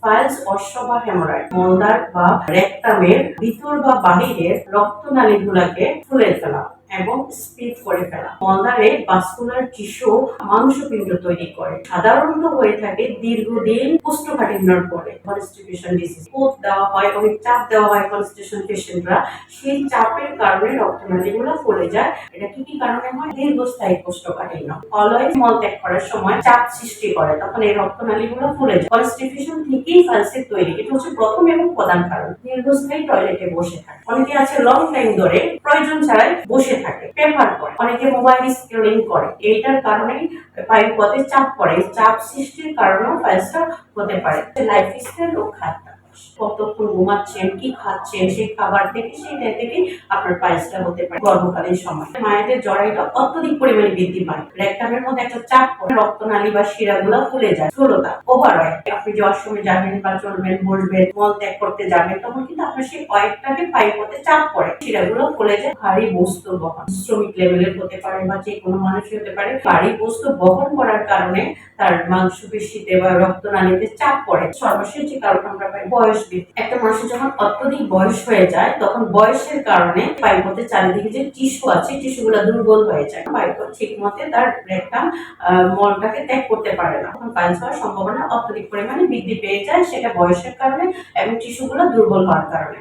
Files অশ্ব বা haemorrhoid মলদার বা রেকটামের ভিতর বা বাহিরের রক্তনালীগুলোকে ফুলে ফেলা এবং স্পিড করে ফেলা। মলদারে ভাস্কুলার টিস্যু মাংসপিণ্ড তৈরি করে। সাধারণত হয়ে থাকে দীর্ঘদিন কোষ্ঠকাঠিন্যের পরে। কনস্টিপেশন ডিজিজ দেওয়া হয়, অনেক চাপ দেওয়া হয় কনস্টিপেশন পেশেন্টরা, সেই চাপের কারণে রক্তনালীগুলো ফুলে যায়। এটা কি কি কারণে হয়? দীর্ঘস্থায়ী কোষ্ঠকাঠিন্য। অলওয়েজ মল ত্যাগ করার সময় চাপ সৃষ্টি করে, তখন এই রক্তনালীগুলো ফুলে যায়। কনস্টিপেশন থেকেই ফালসের তৈরি, এটা হচ্ছে প্রথম এবং প্রধান কারণ। দীর্ঘস্থায়ী টয়লেটে বসে থাকে, অনেকে আছে লং টাইম ধরে প্রয়োজন ছাড়াই বসে থাকে, পেপার করে, অনেকে মোবাইল স্ক্রলিং করে, এইটার কারণেই পাইপ পথে চাপ পড়ে। চাপ সৃষ্টির কারণেও ফাইলসটা হতে পারে। লাইফস্টাইল ও খাদ্য, কতক্ষণ ঘুমাচ্ছেন, কি খাচ্ছেন, সেই খাবার থেকে সেইটা থেকে আপনার পাইলসটা হতে পারে। গর্ভকালীন সময় মায়েদের জরায়ুটা অত্যধিক পরিমাণে বৃদ্ধি পায়, রেকটামের মধ্যে একটা চাপ পড়ে, রক্তনালী বা শিরাগুলো ফুলে যায়, স্থূলতা, ওভার অয়েল। আপনি যে ওয়াশরুমে যাবেন বা চলবেন, বসবেন, মল ত্যাগ করতে যাবেন, তখন কিন্তু আপনার সেই অয়েলটাকে পাইপ পথে চাপ পড়ে, শিরাগুলো ফুলে যায়। ভারী বস্তু বহন, শ্রমিক লেভেলের হতে পারে বা যে কোনো মানুষই হতে পারে। ভারী বস্তু বহন করার কারণে তার মাংসপেশিতে বা রক্তনালীতে চাপ পড়ে। সর্বশেষ যে কারণ আমরা পাই বয়স বৃদ্ধি। একটা মানুষের যখন অত্যধিক বয়স হয়ে যায়, তখন বয়সের কারণে পাইপথের চারিদিকে যে টিস্যু আছে, টিস্যুগুলো দুর্বল হয়ে যায়, পাইপথ ঠিক মতে তার রেকটাম মলটাকে ত্যাগ করতে পারে না, তখন পাইলস হওয়ার সম্ভাবনা অত্যধিক পরিমাণে বৃদ্ধি পেয়ে যায়, সেটা বয়সের কারণে এবং টিস্যুগুলো দুর্বল হওয়ার কারণে।